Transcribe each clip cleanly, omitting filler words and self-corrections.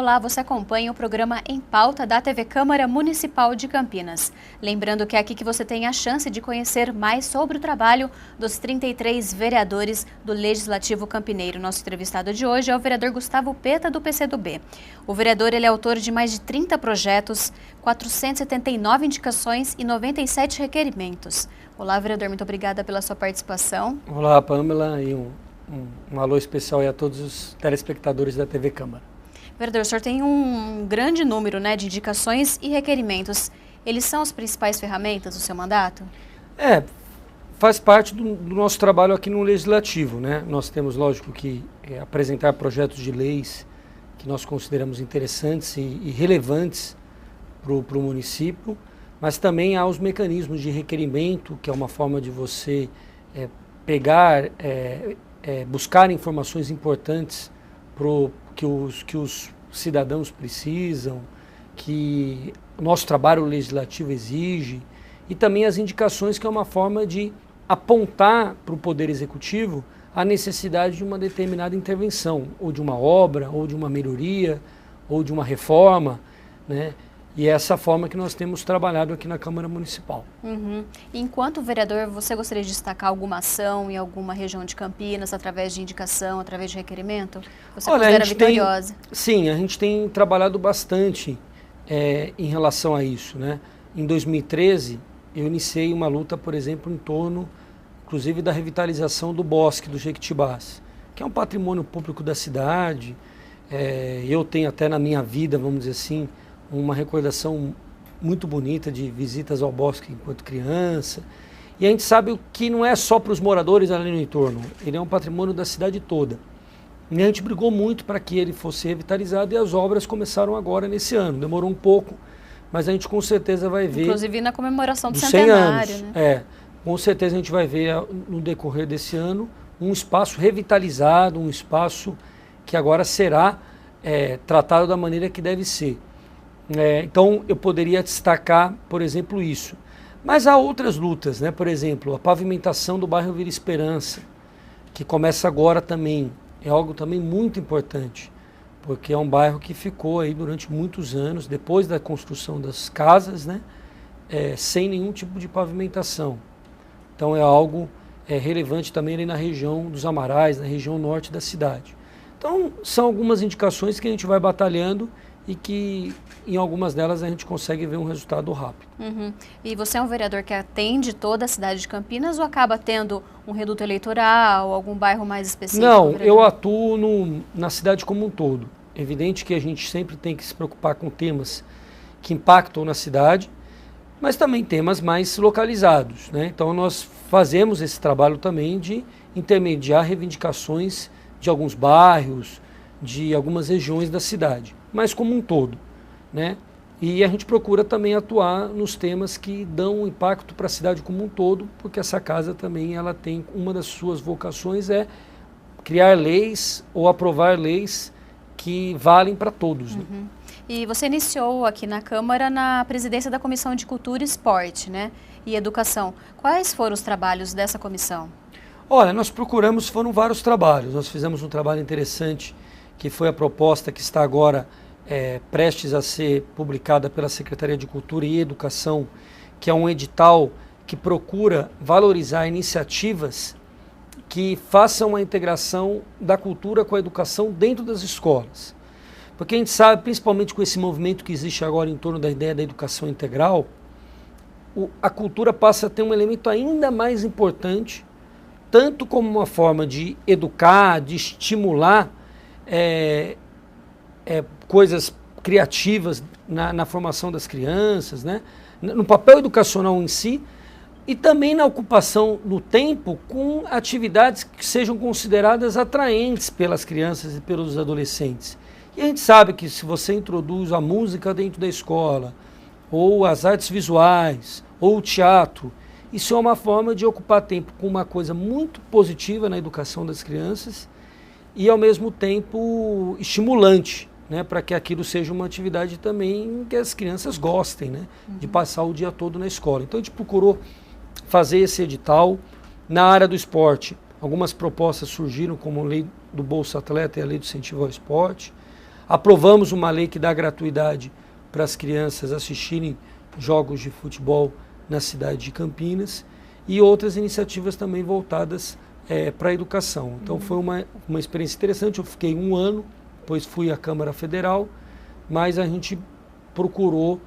Olá, você acompanha o programa Em Pauta da TV Câmara Municipal de Campinas. Lembrando que é aqui que você tem a chance de conhecer mais sobre o trabalho dos 33 vereadores do Legislativo Campineiro. Nosso entrevistado de hoje é o vereador Gustavo Peta, do PCdoB. O vereador ele é autor de mais de 30 projetos, 479 indicações e 97 requerimentos. Olá, vereador, muito obrigada pela sua participação. Olá, Pamela, e um alô especial aí a todos os telespectadores da TV Câmara. Vereador, o senhor tem um grande número, de indicações e requerimentos. Eles são as principais ferramentas do seu mandato? Faz parte do nosso trabalho aqui no Legislativo, né? Nós temos, lógico, que apresentar projetos de leis que nós consideramos interessantes e relevantes para o município, mas também há os mecanismos de requerimento, que é uma forma de você buscar informações importantes que os cidadãos precisam, que o nosso trabalho legislativo exige, e também as indicações, que é uma forma de apontar para o Poder Executivo a necessidade de uma determinada intervenção, ou de uma obra, ou de uma melhoria, ou de uma reforma, né? E é essa forma que nós temos trabalhado aqui na Câmara Municipal. Enquanto vereador, você gostaria de destacar alguma ação em alguma região de Campinas, através de indicação, através de requerimento? Você considera vitoriosa? Sim, a gente tem trabalhado bastante em relação a isso, né? Em 2013, eu iniciei uma luta, por exemplo, em torno, inclusive, da revitalização do Bosque do Jequitibás, que é um patrimônio público da cidade. Eu tenho até na minha vida, vamos dizer assim, uma recordação muito bonita de visitas ao bosque enquanto criança. E a gente sabe que não é só para os moradores ali no entorno, ele é um patrimônio da cidade toda. E a gente brigou muito para que ele fosse revitalizado, e as obras começaram agora nesse ano. Demorou um pouco, mas a gente com certeza vai ver... Inclusive na comemoração do 100 centenário. anos, né? Com certeza a gente vai ver no decorrer desse ano um espaço revitalizado, um espaço que agora será tratado da maneira que deve ser. Então eu poderia destacar, por exemplo, isso. Mas há outras lutas, né? Por exemplo, a pavimentação do bairro Vila Esperança, que começa agora também, é algo também muito importante, porque é um bairro que ficou aí durante muitos anos, depois da construção das casas, né? Sem nenhum tipo de pavimentação. Então é algo relevante também ali na região dos Amarais, na região norte da cidade. Então são algumas indicações que a gente vai batalhando e que em algumas delas a gente consegue ver um resultado rápido. E você é um vereador que atende toda a cidade de Campinas, ou acaba tendo um reduto eleitoral, algum bairro mais específico? Não, eu atuo na cidade como um todo. É evidente que a gente sempre tem que se preocupar com temas que impactam na cidade, mas também temas mais localizados, né? Então nós fazemos esse trabalho também de intermediar reivindicações de alguns bairros, de algumas regiões da cidade, mas como um todo, né? E a gente procura também atuar nos temas que dão um impacto para a cidade como um todo, porque essa casa também ela tem, uma das suas vocações é criar leis ou aprovar leis que valem para todos. Né? E você iniciou aqui na Câmara na presidência da Comissão de Cultura e Esporte, né? E Educação. Quais foram os trabalhos dessa comissão? Olha, nós procuramos, foram vários trabalhos. Nós fizemos um trabalho interessante, que foi a proposta que está agora prestes a ser publicada pela Secretaria de Cultura e Educação, que é um edital que procura valorizar iniciativas que façam a integração da cultura com a educação dentro das escolas. Porque a gente sabe, principalmente com esse movimento que existe agora em torno da ideia da educação integral, a cultura passa a ter um elemento ainda mais importante, tanto como uma forma de educar, de estimular coisas criativas na formação das crianças, né? No papel educacional em si, e também na ocupação do tempo com atividades que sejam consideradas atraentes pelas crianças e pelos adolescentes. E a gente sabe que se você introduz a música dentro da escola, ou as artes visuais, ou o teatro, isso é uma forma de ocupar tempo com uma coisa muito positiva na educação das crianças e, ao mesmo tempo, estimulante, né, para que aquilo seja uma atividade também que as crianças gostem, né, de passar o dia todo na escola. Então a gente procurou fazer esse edital. Na área do esporte, algumas propostas surgiram, como a lei do Bolsa Atleta e a lei do incentivo ao esporte. Aprovamos uma lei que dá gratuidade para as crianças assistirem jogos de futebol na cidade de Campinas e outras iniciativas também voltadas para a educação. Então foi uma experiência interessante, eu fiquei 1 ano, depois fui à Câmara Federal, mas a gente procurou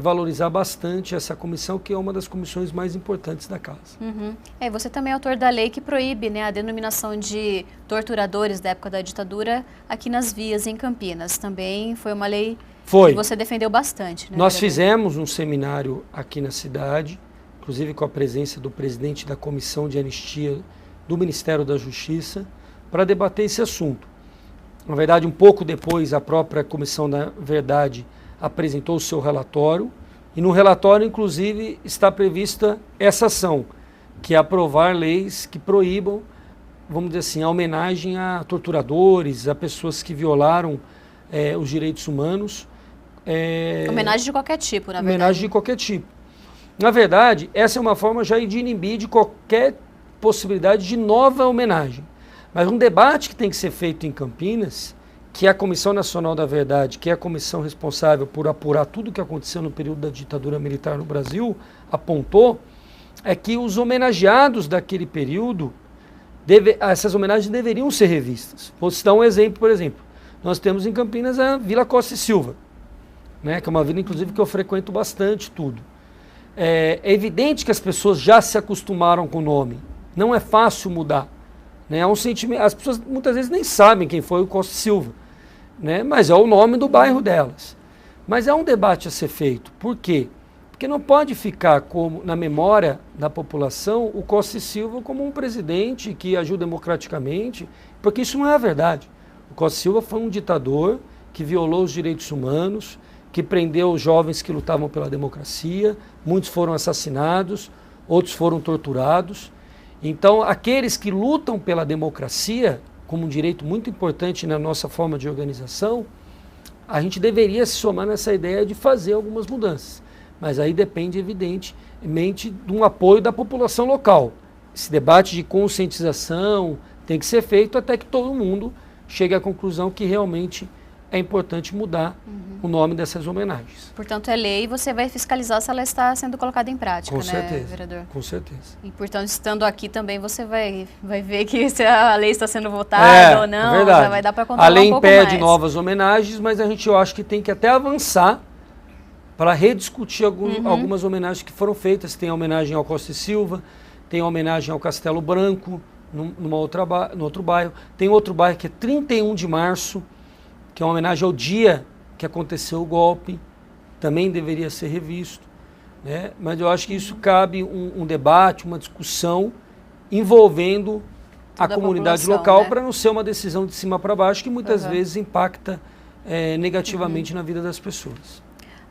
valorizar bastante essa comissão, que é uma das comissões mais importantes da casa. Você também é autor da lei que proíbe, né, a denominação de torturadores da época da ditadura aqui nas vias em Campinas. Também foi uma lei que você defendeu bastante. Né, Nós fizemos um seminário aqui na cidade, inclusive com a presença do presidente da Comissão de Anistia do Ministério da Justiça, para debater esse assunto. Na verdade, um pouco depois, a própria Comissão da Verdade apresentou o seu relatório, e no relatório, inclusive, está prevista essa ação, que é aprovar leis que proíbam, vamos dizer assim, a homenagem a torturadores, a pessoas que violaram os direitos humanos. Homenagem de qualquer tipo, na verdade. Homenagem de qualquer tipo. Na verdade, essa é uma forma já de inibir de qualquer possibilidade de nova homenagem. Mas um debate que tem que ser feito em Campinas, que é a Comissão Nacional da Verdade, que é a comissão responsável por apurar tudo o que aconteceu no período da ditadura militar no Brasil, apontou, é que os homenageados daquele período, essas homenagens deveriam ser revistas. Vou citar um exemplo, por exemplo. Nós temos em Campinas a Vila Costa e Silva, né, que é uma vila, inclusive, que eu frequento bastante tudo. É evidente que as pessoas já se acostumaram com o nome. Não é fácil mudar. Né? É um sentimento, as pessoas muitas vezes nem sabem quem foi o Costa e Silva, né? Mas é o nome do bairro delas. Mas é um debate a ser feito. Por quê? Porque não pode ficar como, na memória da população o Costa e Silva como um presidente que agiu democraticamente, porque isso não é a verdade. O Costa e Silva foi um ditador que violou os direitos humanos, que prendeu os jovens que lutavam pela democracia, muitos foram assassinados, outros foram torturados. Então, aqueles que lutam pela democracia, como um direito muito importante na nossa forma de organização, a gente deveria se somar nessa ideia de fazer algumas mudanças. Mas aí depende, evidentemente, de um apoio da população local. Esse debate de conscientização tem que ser feito até que todo mundo chegue à conclusão que realmente é importante mudar o nome dessas homenagens. Portanto, é lei e você vai fiscalizar se ela está sendo colocada em prática, com né, certeza, vereador? Com certeza. E, portanto, estando aqui também, você vai ver que se a lei está sendo votada ou não, verdade. Já vai dar para controlar a lei um pouco impede mais. novas homenagens, mas eu acho que tem que até avançar para rediscutir algumas homenagens que foram feitas. Tem a homenagem ao Costa e Silva, tem a homenagem ao Castelo Branco, no outro bairro. Tem outro bairro que é 31 de março, que é uma homenagem ao dia que aconteceu o golpe, também deveria ser revisto, né? Mas eu acho que isso cabe um debate, uma discussão envolvendo a comunidade local, né? Para não ser uma decisão de cima para baixo que muitas vezes impacta negativamente na vida das pessoas.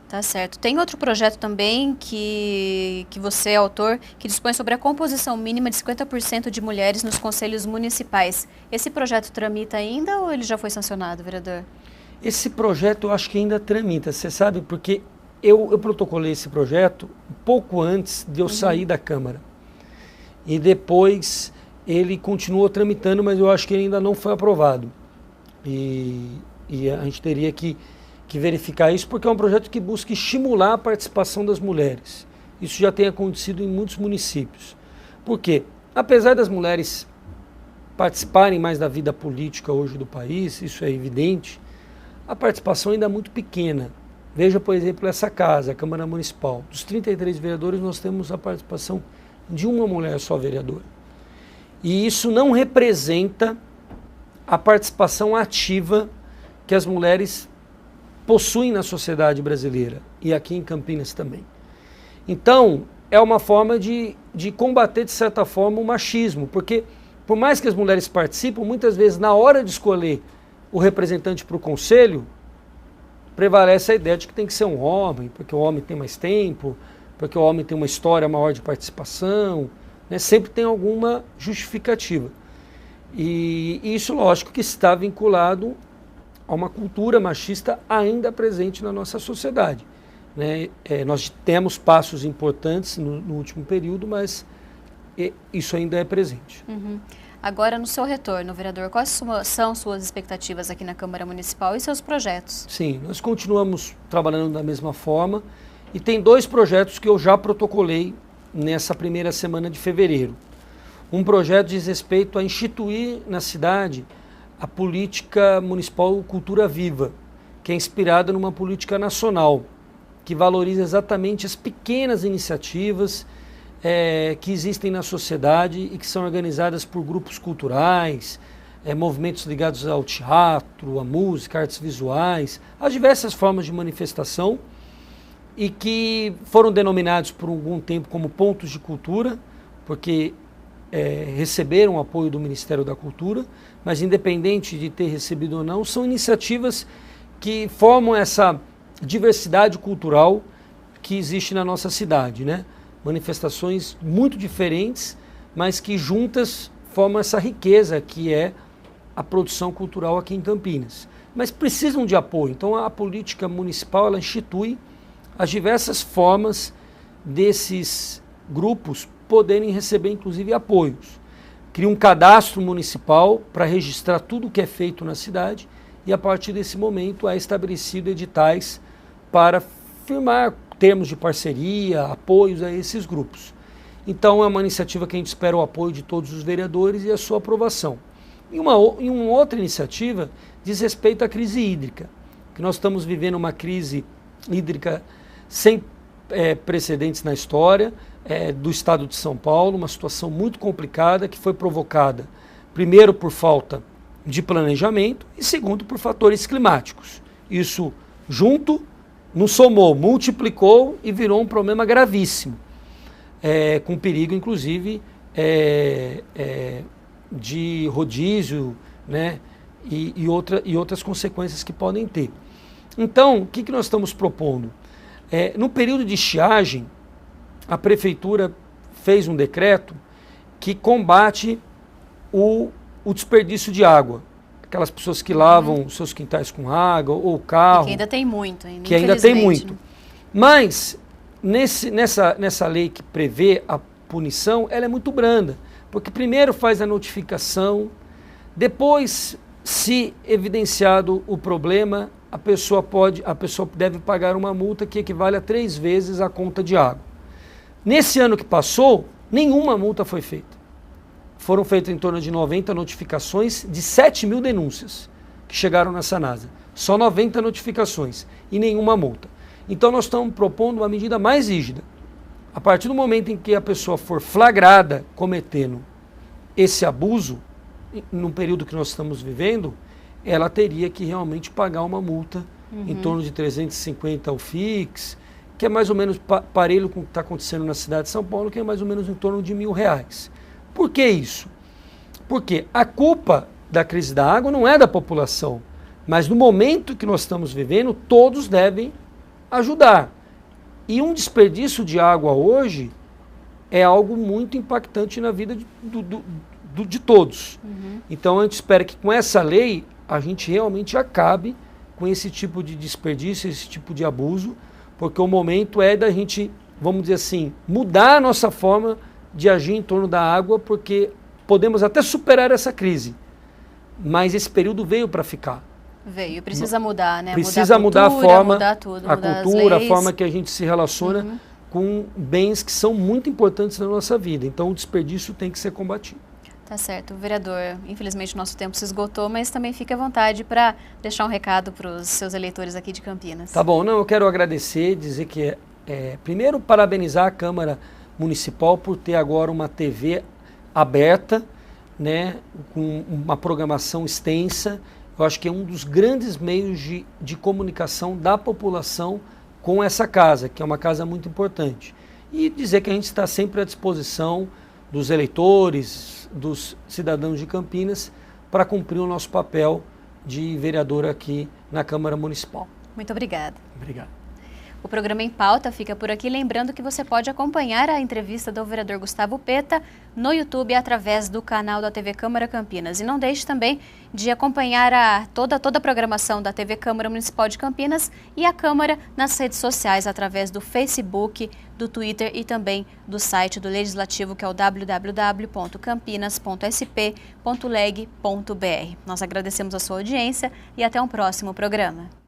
Tá certo. Tem outro projeto também que você é autor, que dispõe sobre a composição mínima de 50% de mulheres nos conselhos municipais. Esse projeto tramita ainda ou ele já foi sancionado, vereador? Esse projeto eu acho que ainda tramita, você sabe, porque eu protocolei esse projeto pouco antes de eu sair da Câmara. E depois ele continuou tramitando, mas eu acho que ele ainda não foi aprovado. E a gente teria que verificar isso, porque é um projeto que busca estimular a participação das mulheres. Isso já tem acontecido em muitos municípios. Por quê? Apesar das mulheres participarem mais da vida política hoje do país, isso é evidente, a participação ainda é muito pequena. Veja, por exemplo, essa casa, a Câmara Municipal. Dos 33 vereadores, nós temos a participação de uma mulher só vereadora. E isso não representa a participação ativa que as mulheres possuem na sociedade brasileira e aqui em Campinas também. Então, é uma forma de combater, de certa forma, o machismo, porque por mais que as mulheres participem, muitas vezes na hora de escolher o representante para o conselho, prevalece a ideia de que tem que ser um homem, porque o homem tem mais tempo, porque o homem tem uma história maior de participação, né? Sempre tem alguma justificativa. E isso, lógico, que está vinculado a uma cultura machista ainda presente na nossa sociedade, né? Nós temos passos importantes no último período, mas isso ainda é presente. Agora, no seu retorno, vereador, quais são suas expectativas aqui na Câmara Municipal e seus projetos? Sim, nós continuamos trabalhando da mesma forma e tem 2 projetos que eu já protocolei nessa primeira semana de fevereiro. Um projeto diz respeito a instituir na cidade a política municipal Cultura Viva, que é inspirada numa política nacional, que valoriza exatamente as pequenas iniciativas que existem na sociedade e que são organizadas por grupos culturais, movimentos ligados ao teatro, à música, artes visuais, as diversas formas de manifestação e que foram denominados por algum tempo como pontos de cultura, porque receberam o apoio do Ministério da Cultura, mas independente de ter recebido ou não, são iniciativas que formam essa diversidade cultural que existe na nossa cidade, né? Manifestações muito diferentes, mas que juntas formam essa riqueza que é a produção cultural aqui em Campinas. Mas precisam de apoio, então a política municipal ela institui as diversas formas desses grupos poderem receber inclusive apoios. Cria um cadastro municipal para registrar tudo o que é feito na cidade e a partir desse momento é estabelecido editais para firmar termos de parceria, apoios a esses grupos. Então é uma iniciativa que a gente espera o apoio de todos os vereadores e a sua aprovação. E uma outra iniciativa diz respeito à crise hídrica, que nós estamos vivendo uma crise hídrica sem precedentes na história do estado de São Paulo, uma situação muito complicada que foi provocada, primeiro, por falta de planejamento e, segundo, por fatores climáticos. Isso junto nos somou, multiplicou e virou um problema gravíssimo, com perigo, inclusive, de rodízio, né, e outras consequências que podem ter. Então, o que nós estamos propondo? No período de estiagem, a Prefeitura fez um decreto que combate o desperdício de água. Aquelas pessoas que lavam os seus quintais com água ou carro. Que ainda tem muito. Que ainda tem muito. Mas, nessa lei que prevê a punição, ela é muito branda. Porque primeiro faz a notificação, depois, se evidenciado o problema, a pessoa deve pagar uma multa que equivale a 3 vezes a conta de água. Nesse ano que passou, nenhuma multa foi feita. Foram feitas em torno de 90 notificações de 7 mil denúncias que chegaram na Sanasa. Só 90 notificações e nenhuma multa. Então nós estamos propondo uma medida mais rígida. A partir do momento em que a pessoa for flagrada cometendo esse abuso, no período que nós estamos vivendo, ela teria que realmente pagar uma multa em torno de 350 ao FIX, que é mais ou menos parelho com o que está acontecendo na cidade de São Paulo, que é mais ou menos em torno de R$1.000. Por que isso? Porque a culpa da crise da água não é da população, mas no momento que nós estamos vivendo, todos devem ajudar. E um desperdício de água hoje é algo muito impactante na vida de todos. Então a gente espera que com essa lei a gente realmente acabe com esse tipo de desperdício, esse tipo de abuso, porque o momento é da gente, vamos dizer assim, mudar a nossa forma de agir em torno da água, porque podemos até superar essa crise, mas esse período veio para ficar. Veio, precisa mudar, né? Precisa mudar a forma, mudar tudo, a mudar cultura, as leis. a forma que a gente se relaciona com bens que são muito importantes na nossa vida. Então o desperdício tem que ser combatido. Tá certo. Vereador, infelizmente o nosso tempo se esgotou, mas também fique à vontade para deixar um recado para os seus eleitores aqui de Campinas. Tá bom, não, eu quero agradecer, dizer que, primeiro, parabenizar a Câmara Municipal por ter agora uma TV aberta, né, com uma programação extensa. Eu acho que é um dos grandes meios de comunicação da população com essa casa, que é uma casa muito importante. E dizer que a gente está sempre à disposição dos eleitores, dos cidadãos de Campinas, para cumprir o nosso papel de vereador aqui na Câmara Municipal. Muito obrigada. Obrigado. O programa Em Pauta fica por aqui, lembrando que você pode acompanhar a entrevista do vereador Gustavo Peta no YouTube através do canal da TV Câmara Campinas. E não deixe também de acompanhar toda a programação da TV Câmara Municipal de Campinas e a Câmara nas redes sociais através do Facebook, do Twitter e também do site do Legislativo, que é o www.campinas.sp.leg.br. Nós agradecemos a sua audiência e até um próximo programa.